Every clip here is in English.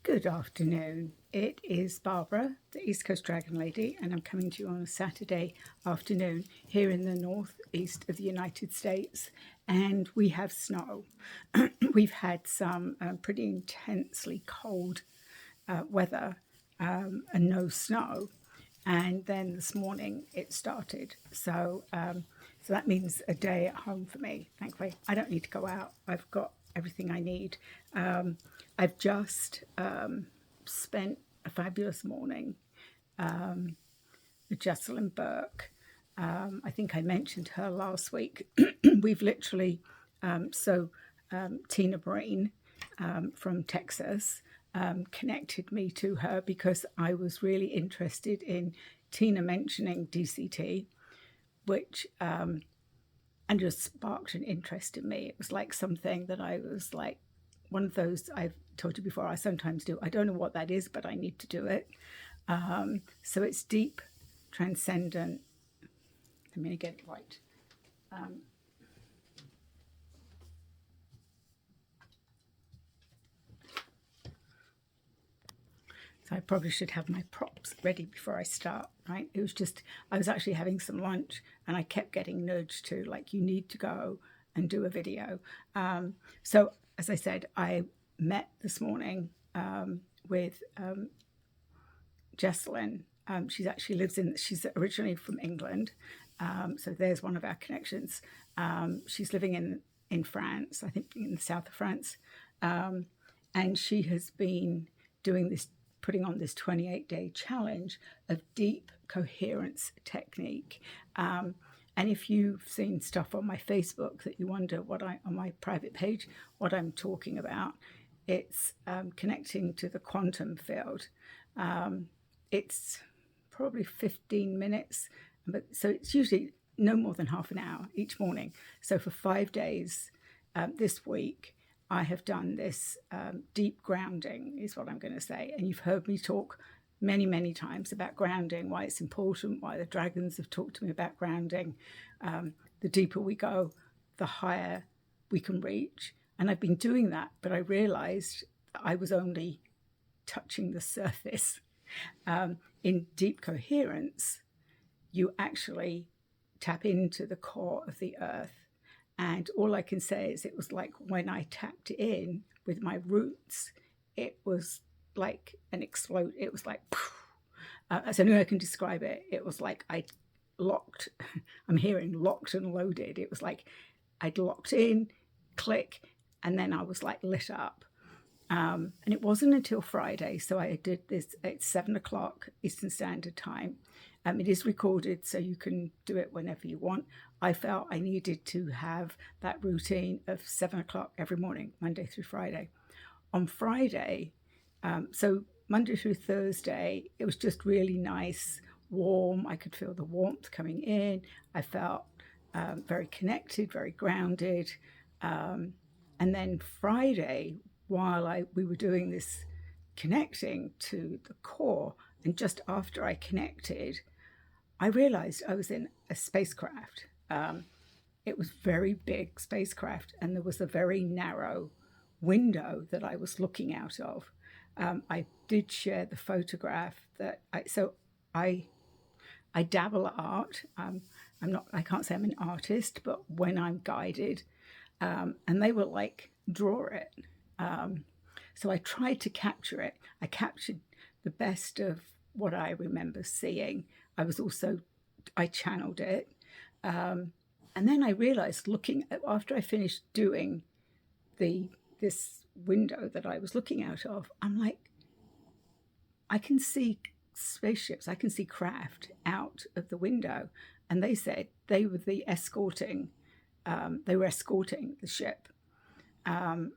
Good afternoon. It is Barbara, the East Coast Dragon Lady, and I'm coming to you on a Saturday afternoon here in the northeast of the United States. And we have snow. We've had some pretty intensely cold weather and no snow. And then this morning it started. So that means a day at home for me. Thankfully, I don't need to go out. I've got everything I need. I've just spent a fabulous morning with Jessalyn Burke. I think I mentioned her last week. We've literally, Tina Breen from Texas connected me to her because I was really interested in Tina mentioning DCT, which and just sparked an interest in me. It was like something that I was like, one of those I've told you before I sometimes do. I don't know what that is, but I need to do it. So it's deep, transcendent. I'm going to get it right. So I probably should have my props ready before I start, right? It was just, I was actually having some lunch and I kept getting nudged to like, you need to go and do a video. So as I said, I met this morning with Jessalyn. She actually lives she's originally from England. So there's one of our connections. She's living in France, I think in the south of France. And she has been putting on this 28-day challenge of deep coherence technique. And if you've seen stuff on my Facebook that you wonder on my private page, what I'm talking about, it's connecting to the quantum field. It's probably 15 minutes, so it's usually no more than half an hour each morning. So for 5 days this week, I have done this deep grounding, is what I'm going to say. And you've heard me talk many, many times about grounding, why it's important, why the dragons have talked to me about grounding. The deeper we go, the higher we can reach. And I've been doing that, but I realized that I was only touching the surface. In deep coherence, you actually tap into the core of the earth. And all I can say is it was like when I tapped in with my roots, it was like an explode. It was like, as only I can describe it. It was like I locked, I'm hearing locked and loaded. It was like I'd locked in, click, and then I was like lit up. And it wasn't until Friday. So I did this at 7:00 Eastern Standard Time. It is recorded, so you can do it whenever you want. I felt I needed to have that routine of 7:00 every morning, Monday through Friday. On Friday, so Monday through Thursday, it was just really nice, warm. I could feel the warmth coming in. I felt very connected, very grounded. And then Friday, while we were doing this connecting to the core, and just after I connected, I realized I was in a spacecraft. It was very big spacecraft, and there was a very narrow window that I was looking out of. I did share the photograph that I dabble at art. I can't say I'm an artist, but when I'm guided, and they were like, draw it. So I tried to capture it. I captured the best of what I remember seeing. I channeled it. And then I realized after I finished doing this window that I was looking out of, I'm like, I can see spaceships, I can see craft out of the window. And they said they were escorting the ship. And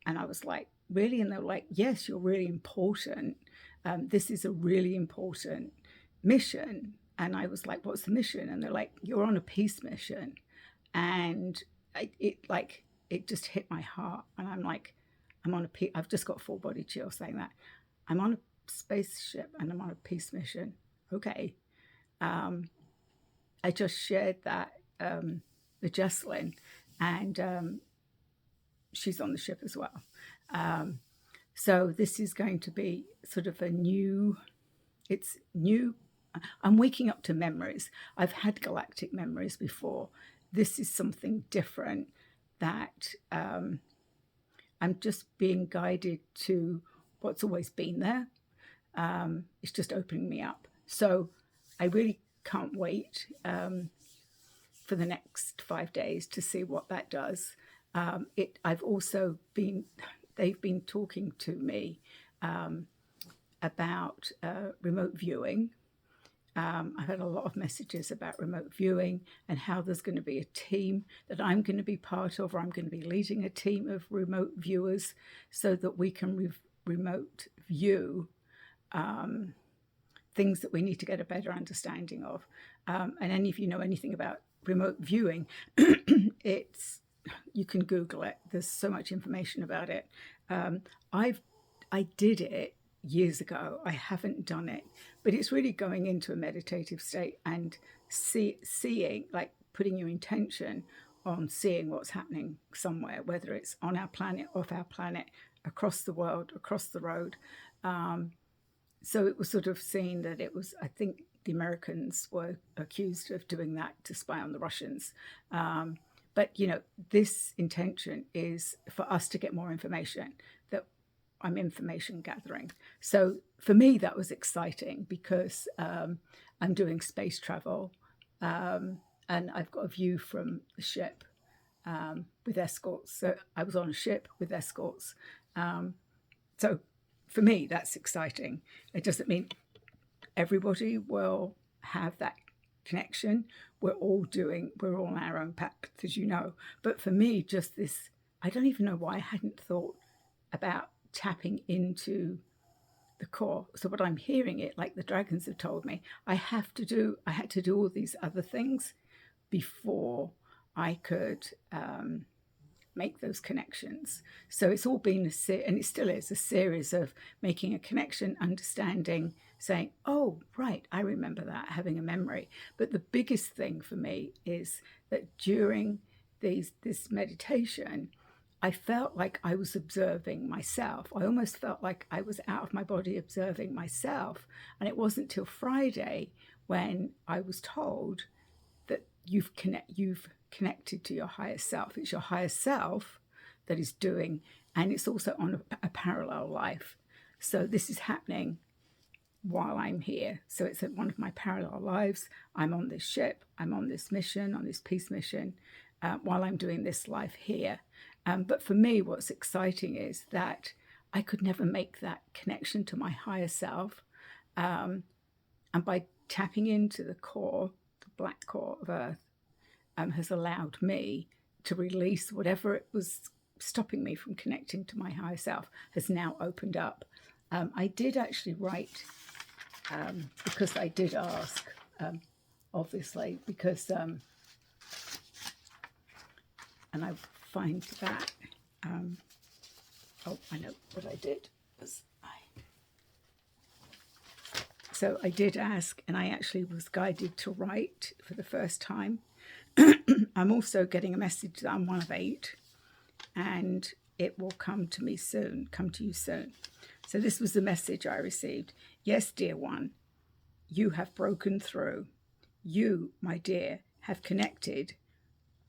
I was like, really? And they were like, yes, you're really important. This is a really important mission. And I was like, what's the mission? And they're like, you're on a peace mission. And it just hit my heart. And I'm like, I've just got full body chill saying that. I'm on a spaceship and I'm on a peace mission. Okay. I just shared that with Jessalyn, and she's on the ship as well. So this is going to be sort of a new, it's new. I'm waking up to memories. I've had galactic memories before. This is something different that I'm just being guided to what's always been there. It's just opening me up. So I really can't wait for the next 5 days to see what that does. I've also been, they've been talking to me about remote viewing. I've had a lot of messages about remote viewing and how there's going to be a team that I'm going to be part of, or I'm going to be leading a team of remote viewers so that we can remote view things that we need to get a better understanding of. And any of you know anything about remote viewing, you can Google it. There's so much information about it. I did it years ago. I haven't done it, but it's really going into a meditative state and seeing, like putting your intention on seeing what's happening somewhere, whether it's on our planet, off our planet, across the world, across the road. So it was sort of seen that it was, I think the Americans were accused of doing that to spy on the Russians. But, you know, this intention is for us to get more information, that I'm information gathering. So for me, that was exciting because I'm doing space travel and I've got a view from the ship with escorts. So I was on a ship with escorts. So for me, that's exciting. It doesn't mean everybody will have that connection. We're all on our own path, as you know. But for me, just this, I don't even know why I hadn't thought about tapping into the core. So what I'm hearing it, like the dragons have told me, I had to do all these other things before I could make those connections. So it's all been and it still is a series of making a connection, understanding, saying, oh, right, I remember that, having a memory. But the biggest thing for me is that during this meditation, I felt like I was observing myself. I almost felt like I was out of my body observing myself. And it wasn't till Friday when I was told that you've connected to your higher self. It's your higher self that is doing, and it's also on a parallel life. So this is happening while I'm here. So it's one of my parallel lives. I'm on this ship, I'm on this mission, on this peace mission, while I'm doing this life here. But for me, what's exciting is that I could never make that connection to my higher self. And by tapping into the core, the black core of Earth, has allowed me to release whatever it was stopping me from connecting to my higher self, has now opened up. I did actually write, because I did ask, obviously, because, and I find that, oh, I know what I did. So I did ask, and I actually was guided to write for the first time. I'm also getting a message that I'm one of 8, and it will come to you soon. So this was the message I received. Yes, dear one, you have broken through. You, my dear, have connected,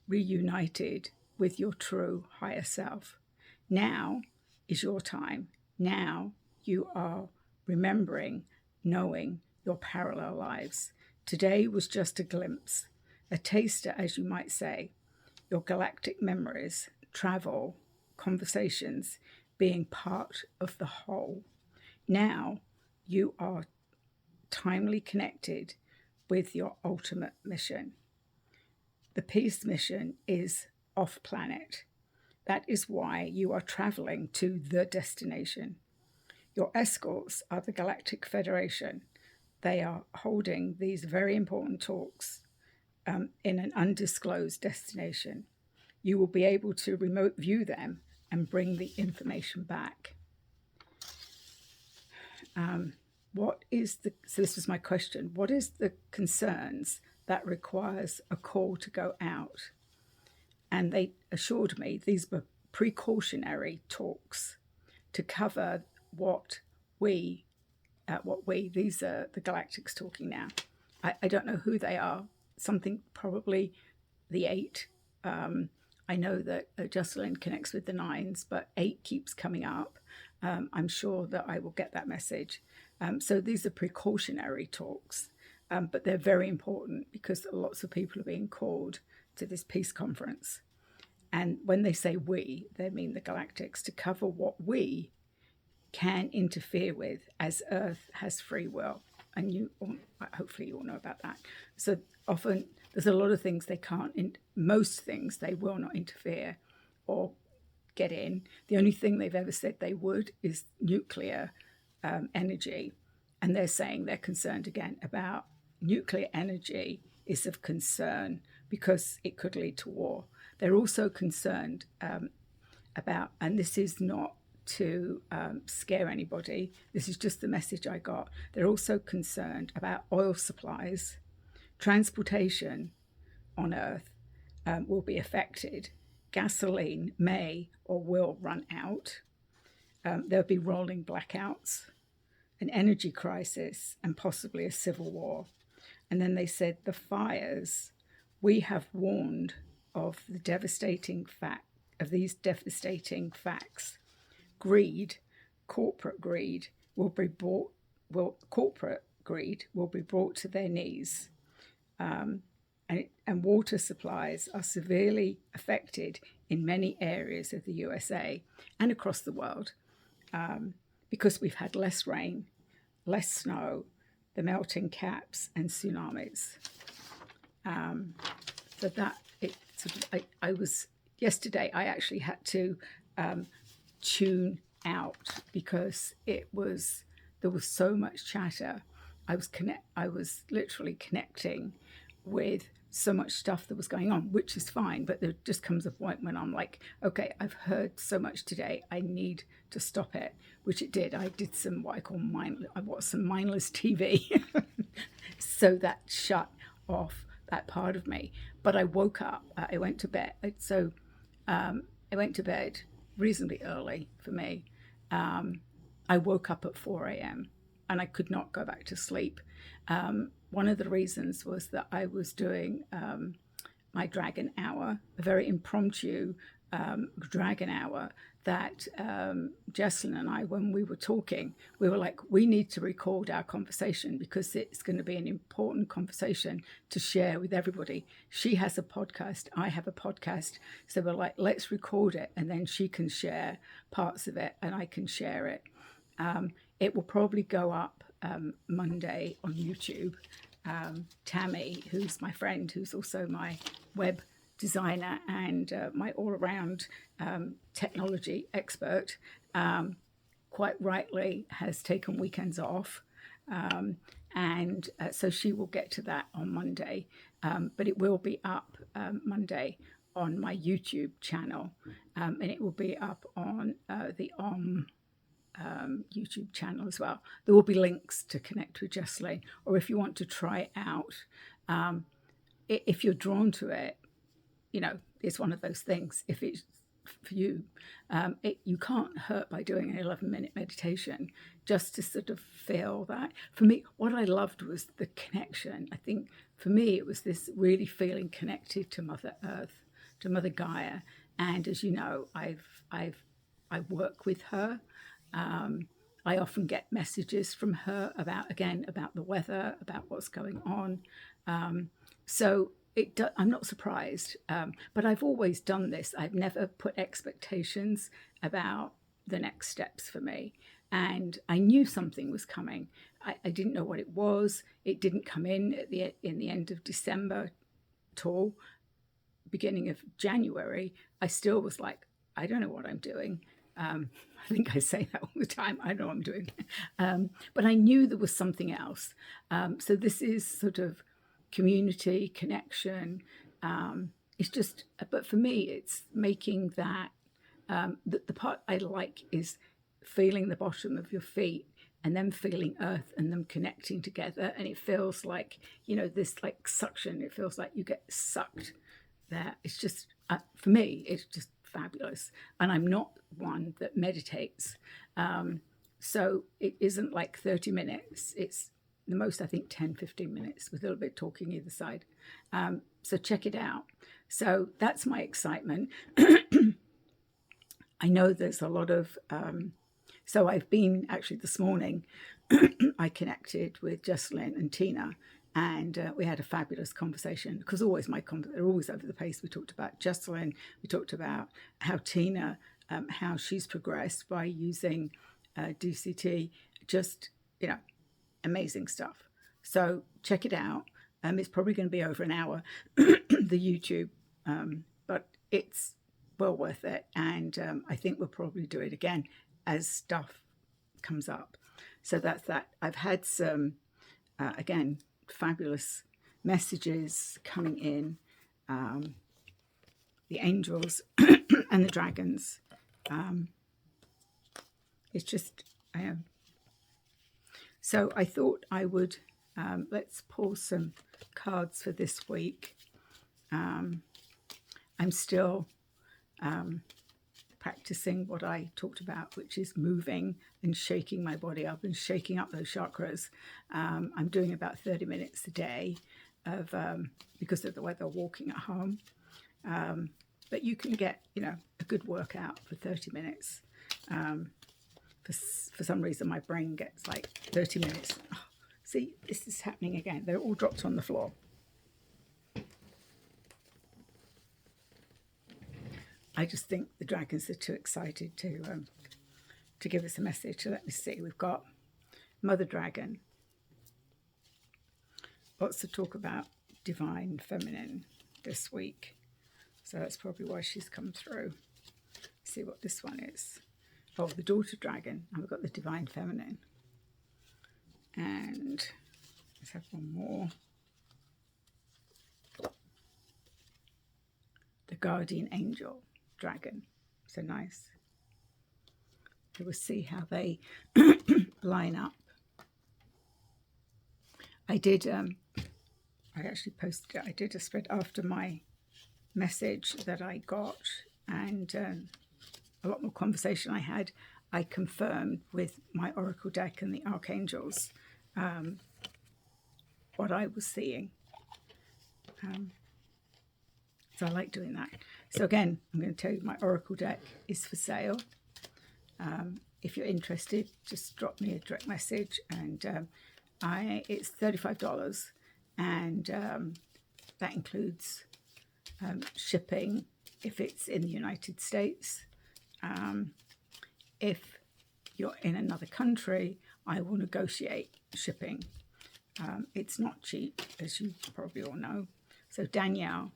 reunited with your true higher self. Now is your time. Now you are remembering, knowing your parallel lives. Today was just a glimpse, a taster, as you might say, your galactic memories, travel, conversations, being part of the whole. Now you are timely connected with your ultimate mission. The peace mission is off planet. That is why you are traveling to the destination. Your escorts are the Galactic Federation. They are holding these very important talks in an undisclosed destination. You will be able to remote view them and bring the information back. So this was my question. What is the concerns that requires a call to go out? And they assured me these were precautionary talks. to cover these are the galactics talking now. I don't know who they are. Something, probably the 8. I know that Jocelyn connects with the 9s, but 8 keeps coming up. I'm sure that I will get that message. So these are precautionary talks, but they're very important because lots of people are being called to this peace conference. And when they say we, they mean the galactics, to cover what we can interfere with, as Earth has free will. And you, hopefully you all know about that. So often there's a lot of things they can't, most things they will not interfere or get in. The only thing they've ever said they would is nuclear energy. And they're saying they're concerned again about nuclear energy is of concern because it could lead to war. They're also concerned about, and this is not to scare anybody, this is just the message I got. They're also concerned about oil supplies. Transportation on Earth will be affected. Gasoline may or will run out. There'll be rolling blackouts, an energy crisis, and possibly a civil war. And then they said the fires, we have warned of the devastating fact of these devastating facts. Greed, corporate greed will be brought to their knees. And water supplies are severely affected in many areas of the USA and across the world because we've had less rain, less snow, the melting caps, and tsunamis. So that it sort of, I was yesterday. I actually had to tune out because there was so much chatter. I was literally connecting with so much stuff that was going on, which is fine, but there just comes a point when I'm like, okay, I've heard so much today, I need to stop it, which it did. I did some what I call I watched some mindless TV. So that shut off that part of me. But I woke up, I went to bed. I went to bed reasonably early for me. I woke up at 4 a.m. and I could not go back to sleep. One of the reasons was that I was doing my Dragon Hour, a very impromptu Dragon Hour that Jessalyn and I, when we were talking, we were like, we need to record our conversation because it's going to be an important conversation to share with everybody. She has a podcast, I have a podcast. So we're like, let's record it and then she can share parts of it and I can share it. It will probably go up Monday on YouTube. Tammy, who's my friend, who's also my web designer and my all-around technology expert, quite rightly has taken weekends off. And so she will get to that on Monday, but it will be up Monday on my YouTube channel, and it will be up on the YouTube channel as well. There will be links to connect with Jessalyn, or if you want to try it out, if you're drawn to it, you know, it's one of those things. If it's for you, you can't hurt by doing an 11-minute meditation just to sort of feel that. For me, what I loved was the connection. I think for me, it was this really feeling connected to Mother Earth, to Mother Gaia. And as you know, I work with her. I often get messages from her about the weather, about what's going on. So I'm not surprised, but I've always done this. I've never put expectations about the next steps for me. And I knew something was coming. I didn't know what it was. It didn't come in the end of December at all. Beginning of January, I still was like, I don't know what I'm doing. I think I say that all the time. I know what I'm doing. But I knew there was something else. So this is sort of community, connection. It's just, but for me, it's making that, the part I like is feeling the bottom of your feet and then feeling earth and them connecting together. And it feels like, you know, this like suction, it feels like you get sucked there. It's just, for me, it just fabulous. And I'm not one that meditates. So it isn't like 30 minutes. It's the most, I think, 10, 15 minutes with a little bit talking either side. So check it out. So that's my excitement. I know there's a lot of, so I've been actually this morning, I connected with Jessalyn and Tina, and we had a fabulous conversation because always they're always over the pace. We talked about Jessalyn, we talked about how Tina, how she's progressed by using DCT, just, amazing stuff. So check it out. It's probably going to be over an hour, the YouTube, but it's well worth it. And I think we'll probably do it again as stuff comes up. So that's that. I've had some, again, fabulous messages coming in, the angels and the dragons. It's just, so I thought I would, let's pull some cards for this week. I'm still practicing what I talked about, which is moving and shaking my body up and shaking up those chakras. I'm doing about 30 minutes a day of, because of the weather, walking at home. But you can get, a good workout for 30 minutes. For some reason, my brain gets like 30 minutes. Oh, see, this is happening again. They're all dropped on the floor. I just think the dragons are too excited to give us a message. So let me see. We've got Mother Dragon. Lots to talk about divine feminine this week. So that's probably why she's come through. Let's see what this one is. Oh, the Daughter Dragon. And we've got the divine feminine. And let's have one more. The Guardian Angel Dragon. So nice. So we'll see how they line up. I did, I actually posted it. I did a spread after my message that I got, and a lot more conversation I had. I confirmed with my Oracle deck and the Archangels what I was seeing. So I like doing that. So again, I'm going to tell you my Oracle deck is for sale. If you're interested, just drop me a direct message, and it's $35, and that includes shipping if it's in the United States. If you're in another country, I will negotiate shipping. It's not cheap, as you probably all know. So Danielle,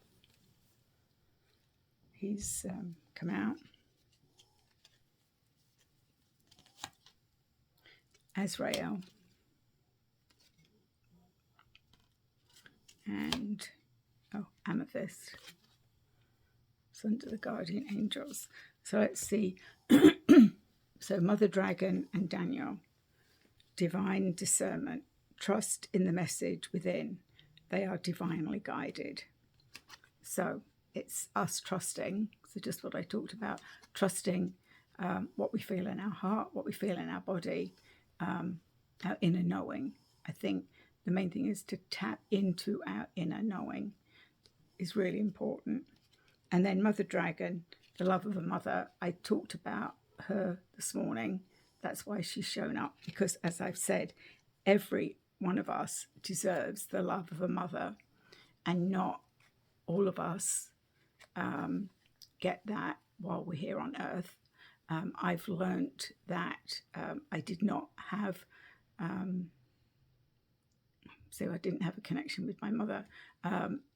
he's come out. Azrael. And, Amethyst. It's under the Guardian Angels. So let's see. So Mother Dragon and Daniel. Divine discernment. Trust in the message within. They are divinely guided. So it's us trusting. So just what I talked about. Trusting what we feel in our heart, what we feel in our body, our inner knowing. I think the main thing is to tap into our inner knowing is really important. And then Mother Dragon, the love of a mother, I talked about her this morning. That's why she's shown up, because as I've said, every one of us deserves the love of a mother, and not all of us get that while we're here on earth. I've learned that I did not have, so I didn't have a connection with my mother.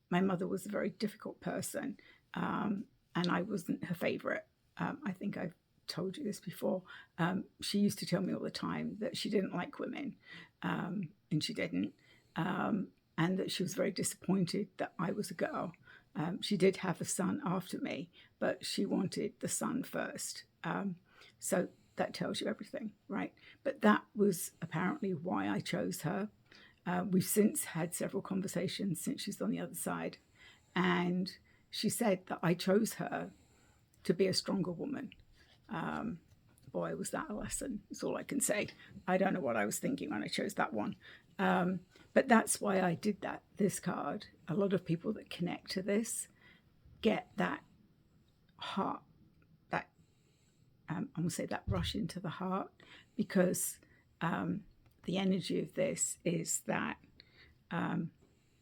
My mother was a very difficult person, and I wasn't her favorite. I think I've told you this before. She used to tell me all the time that she didn't like women, and she didn't, and that she was very disappointed that I was a girl. She did have a son after me, but she wanted the son first. So that tells you everything, right? But that was apparently why I chose her. We've since had several conversations since she's on the other side. And she said that I chose her to be a stronger woman. Boy, was that a lesson. That's all I can say. I don't know what I was thinking when I chose that one. But that's why I did this card. A lot of people that connect to this get that heart, that I'm going to say that rush into the heart, because the energy of this is that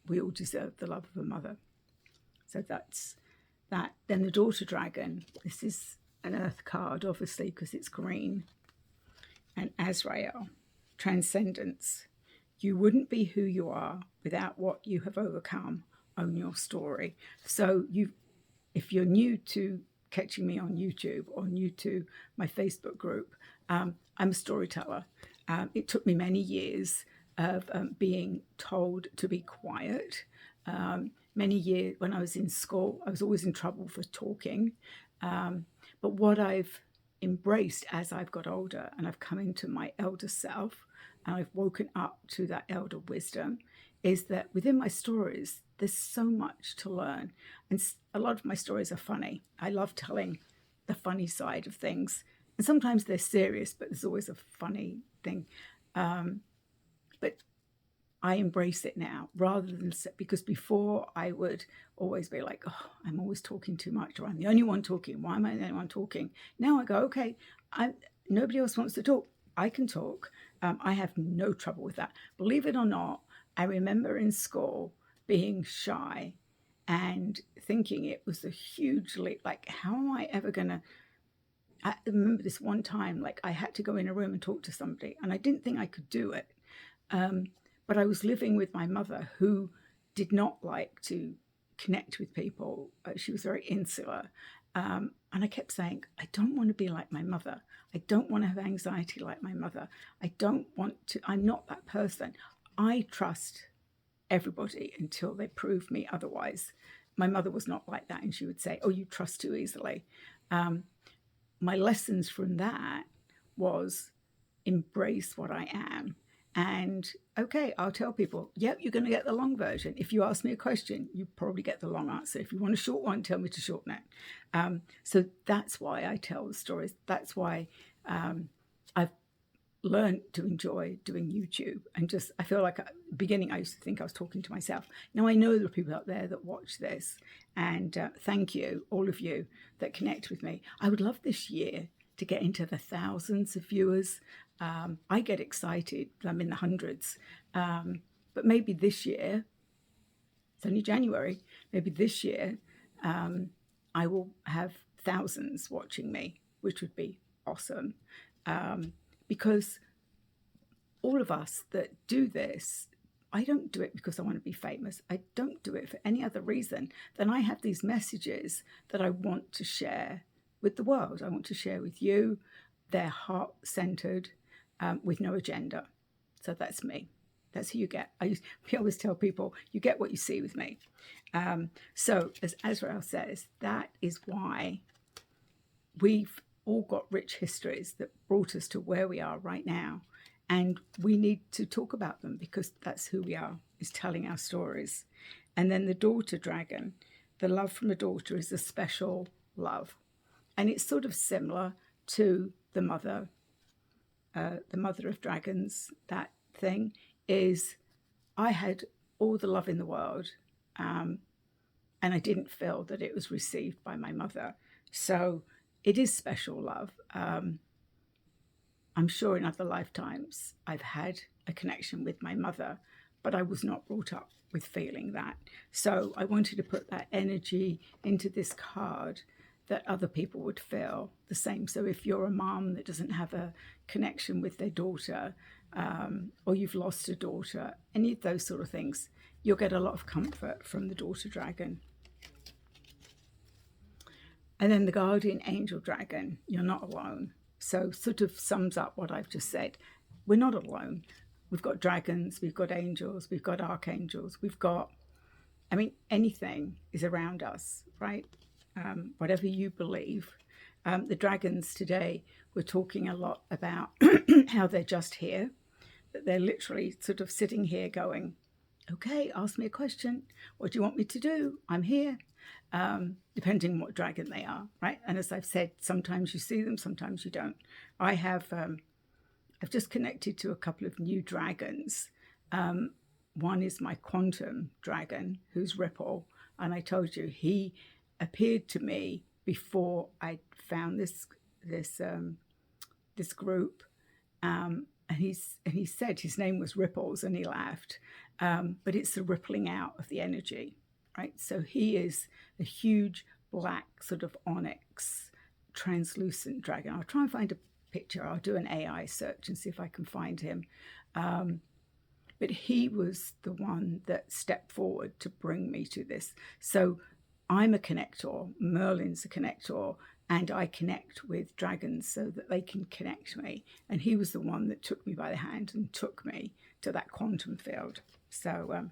we all deserve the love of a mother. So that's that. Then the daughter dragon. This is an earth card, obviously, because it's green. And Azrael, transcendence. You wouldn't be who you are without what you have overcome. Own your story. So if you're new to catching me on YouTube or new to my Facebook group, I'm a storyteller. It took me many years of being told to be quiet. Many years when I was in school, I was always in trouble for talking. But what I've embraced as I've got older and I've come into my elder self and I've woken up to that elder wisdom is that within my stories, there's so much to learn. And a lot of my stories are funny. I love telling the funny side of things. And sometimes they're serious, but there's always a funny thing. But I embrace it now rather than, because before I would always be like, oh, I'm always talking too much, or I'm the only one talking. Why am I the only one talking? Now I go, okay, nobody else wants to talk. I can talk. I have no trouble with that. Believe it or not, I remember in school being shy and thinking it was a huge leap. Like, how am I ever going to? I remember this one time, like I had to go in a room and talk to somebody, and I didn't think I could do it. But I was living with my mother, who did not like to connect with people. She was very insular. And I kept saying, I don't want to be like my mother. I don't want to have anxiety like my mother. I don't want to, I'm not that person. I trust everybody until they prove me otherwise. My mother was not like that. And she would say, oh, you trust too easily. My lessons from that was embrace what I am. And okay, I'll tell people, yep, you're going to get the long version. If you ask me a question, you probably get the long answer. If you want a short one, tell me to shorten it. So that's why I tell the stories. That's why I've learned to enjoy doing YouTube. And just, I feel like at the beginning, I used to think I was talking to myself. Now I know there are people out there that watch this. And thank you, all of you that connect with me. I would love this year to get into the thousands of viewers. I get excited. I'm in the hundreds. But maybe this year, it's only January, maybe this year, I will have thousands watching me, which would be awesome. Because all of us that do this, I don't do it because I want to be famous. I don't do it for any other reason than I have these messages that I want to share with the world. I want to share with you. They're heart-centered, with no agenda. So that's me. That's who you get. We always tell people, you get what you see with me. So as Azrael says, that is why we've all got rich histories that brought us to where we are right now. And we need to talk about them because that's who we are, is telling our stories. And then the daughter dragon, the love from a daughter is a special love. And it's sort of similar to the mother of dragons. That thing is, I had all the love in the world, and I didn't feel that it was received by my mother. So it is special love. I'm sure in other lifetimes I've had a connection with my mother, but I was not brought up with feeling that. So I wanted to put that energy into this card that other people would feel the same. So if you're a mom that doesn't have a connection with their daughter, or you've lost a daughter, any of those sort of things, you'll get a lot of comfort from the daughter dragon. And then the guardian angel dragon, you're not alone. So sort of sums up what I've just said. We're not alone. We've got dragons, we've got angels, we've got archangels, we've got, anything is around us, right? Whatever you believe. The dragons today, we're talking a lot about how they're just here, that they're literally sort of sitting here going, okay, ask me a question. What do you want me to do? I'm here. depending on what dragon they are, right? And as I've said, sometimes you see them, sometimes you don't. I've just connected to a couple of new dragons. One is my quantum dragon, who's Ripple, and I told you he appeared to me before I found this group, and he said his name was Ripples, and he laughed, but it's the rippling out of the energy, right? So he is a huge black sort of onyx, translucent dragon. I'll try and find a picture. I'll do an AI search and see if I can find him. But he was the one that stepped forward to bring me to this. So I'm a connector, Merlin's a connector, and I connect with dragons so that they can connect me. And he was the one that took me by the hand and took me to that quantum field. So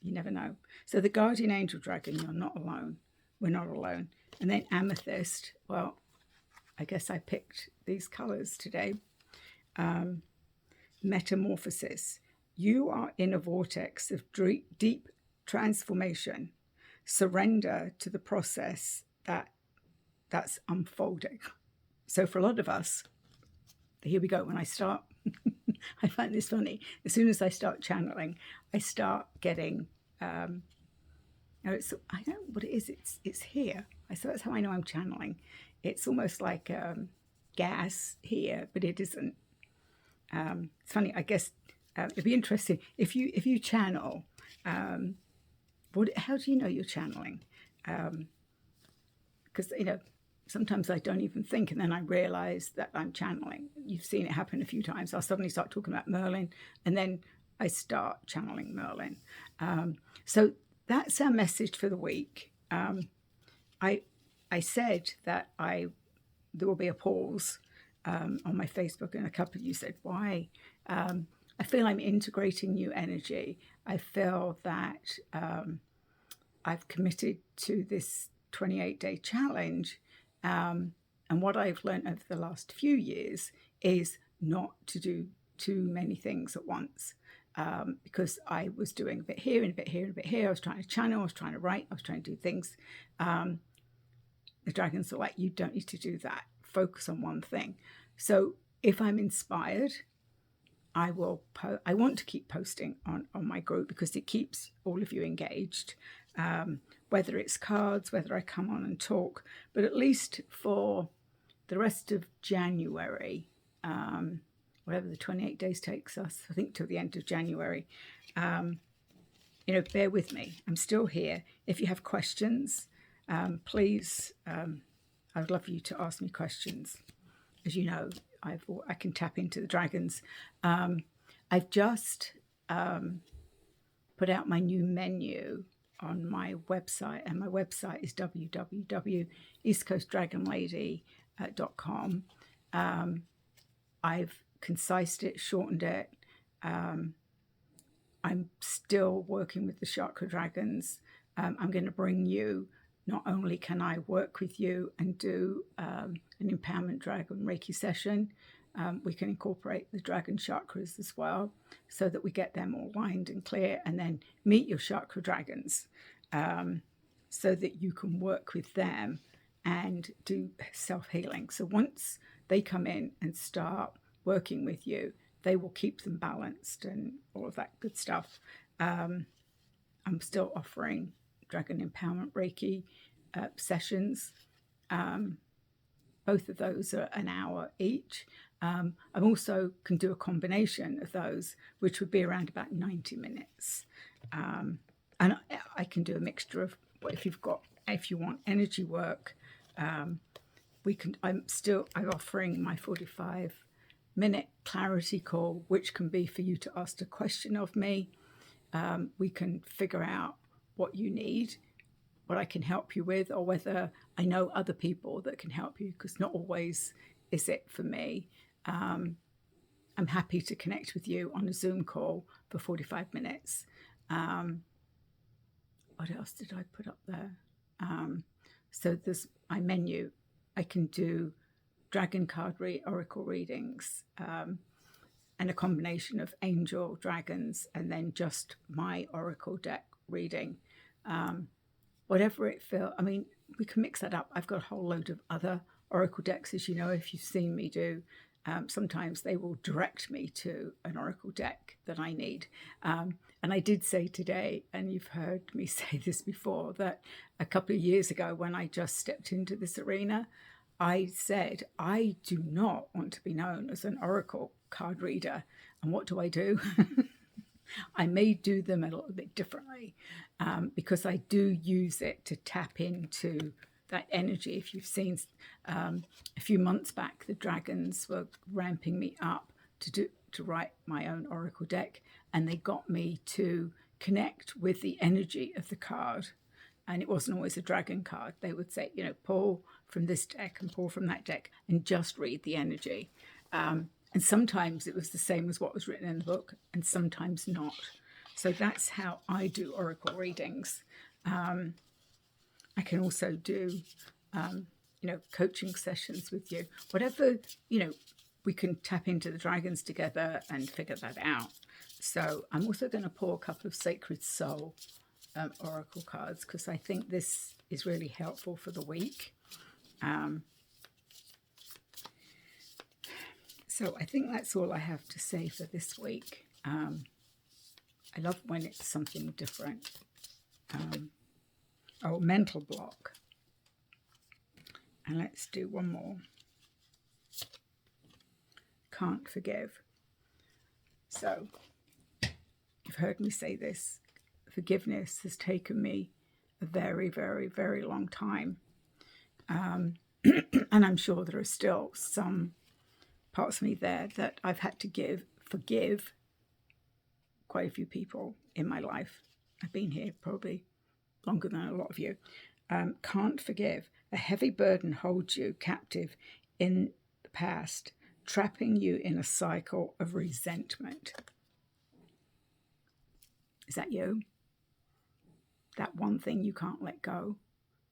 you never know. So the guardian angel dragon, you're not alone. We're not alone. And then amethyst, well, I guess I picked these colors today. Metamorphosis. You are in a vortex of deep transformation. Surrender to the process that's unfolding. So for a lot of us, here we go. When I start, I find this funny. As soon as I start channeling, I start getting, I don't know what it is. It's here. So that's how I know I'm channeling. It's almost like gas here, but it isn't. It's funny. I guess it'd be interesting if you channel. How do you know you're channeling? Because sometimes I don't even think, and then I realize that I'm channeling. You've seen it happen a few times. I'll suddenly start talking about Merlin, and then I start channeling Merlin. So that's our message for the week. I said that there will be a pause on my Facebook, and a couple of you said, why? I feel I'm integrating new energy. I feel that I've committed to this 28-day challenge. And what I've learned over the last few years is not to do too many things at once, because I was doing a bit here and a bit here and a bit here. I was trying to channel, I was trying to write, I was trying to do things. The dragons are like, you don't need to do that. Focus on one thing. So if I'm inspired, I want to keep posting on my group because it keeps all of you engaged. Whether it's cards, whether I come on and talk, but at least for the rest of January, whatever the 28 days takes us, I think till the end of January, bear with me. I'm still here. If you have questions, please, I would love you to ask me questions. As you know, I can tap into the dragons. I've just put out my new menu on my website, and my website is www.eastcoastdragonlady.com. I've concised it, shortened it. I'm still working with the chakra dragons. I'm going to bring you, not only can I work with you and do an empowerment dragon Reiki session, we can incorporate the dragon chakras as well so that we get them all lined and clear, and then meet your chakra dragons so that you can work with them and do self-healing. So once they come in and start working with you, they will keep them balanced and all of that good stuff. I'm still offering Dragon Empowerment Reiki sessions. Both of those are an hour each. I also can do a combination of those, which would be around about 90 minutes. And I can do a mixture of if you want energy work, I'm offering my 45-minute clarity call, which can be for you to ask a question of me. We can figure out what you need, what I can help you with, or whether I know other people that can help you, because not always is it for me. I'm happy to connect with you on a Zoom call for 45 minutes. What else did I put up there? So there's my menu. I can do dragon card oracle readings, and a combination of angel dragons, and then just my oracle deck reading. whatever it feels. I mean, we can mix that up. I've got a whole load of other oracle decks, as you know, if you've seen me do. Sometimes they will direct me to an oracle deck that I need. And I did say today, and you've heard me say this before, that a couple of years ago when I just stepped into this arena, I said, I do not want to be known as an oracle card reader. And what do? I may do them a little bit differently because I do use it to tap into that energy. If you've seen a few months back, the dragons were ramping me up to write my own oracle deck, and they got me to connect with the energy of the card. And it wasn't always a dragon card. They would say, pull from this deck and pull from that deck and just read the energy. And sometimes it was the same as what was written in the book, and sometimes not. So that's how I do oracle readings. I can also do, coaching sessions with you. Whatever, we can tap into the dragons together and figure that out. So I'm also going to pull a couple of Sacred Soul oracle cards because I think this is really helpful for the week. So I think that's all I have to say for this week. I love when it's something different. Mental block. And let's do one more. Can't forgive. So you've heard me say this. Forgiveness has taken me a very, very, very long time. And I'm sure there are still some parts of me there that I've had to forgive quite a few people in my life. I've been here probably longer than a lot of you. Can't forgive. A heavy burden holds you captive in the past, trapping you in a cycle of resentment. Is that you? That one thing you can't let go?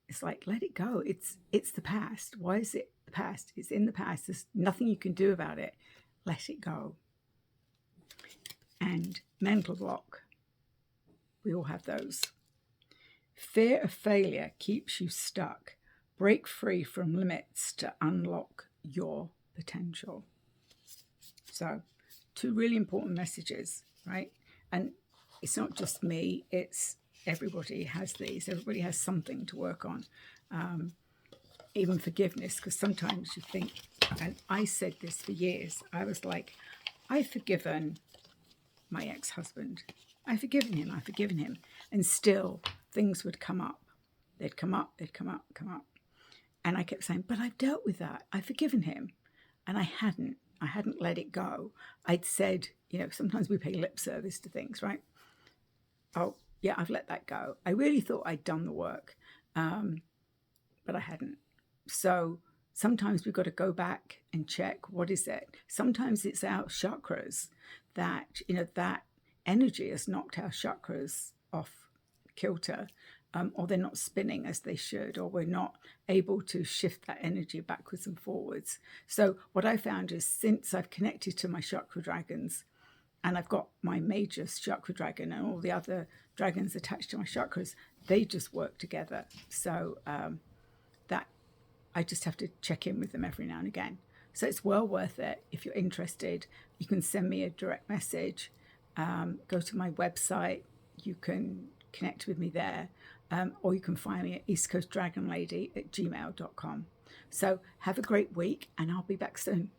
It's like, let it go. It's the past. Why is it the past? It's in the past. There's nothing you can do about it. Let it go. And mental block. We all have those. Fear of failure keeps you stuck. Break free from limits to unlock your potential. So, 2 really important messages, right? And it's not just me, it's everybody has these. Everybody has something to work on. Even forgiveness, because sometimes you think, and I said this for years, I was like, I've forgiven my ex-husband. I've forgiven him. And still things would come up. They'd come up. And I kept saying, but I've dealt with that. I've forgiven him. And I hadn't let it go. I'd said, sometimes we pay lip service to things, right? Oh, yeah, I've let that go. I really thought I'd done the work, but I hadn't. So sometimes we've got to go back and check, what is it? Sometimes it's our chakras that, that energy has knocked our chakras off kilter, or they're not spinning as they should, or we're not able to shift that energy backwards and forwards. So what I found is, since I've connected to my chakra dragons, and I've got my major chakra dragon and all the other dragons attached to my chakras, they just work together. So that I just have to check in with them every now and again. So it's well worth it. If you're interested, you can send me a direct message. Go to my website. You can connect with me there. Or you can find me at eastcoastdragonlady@gmail.com. So have a great week, and I'll be back soon.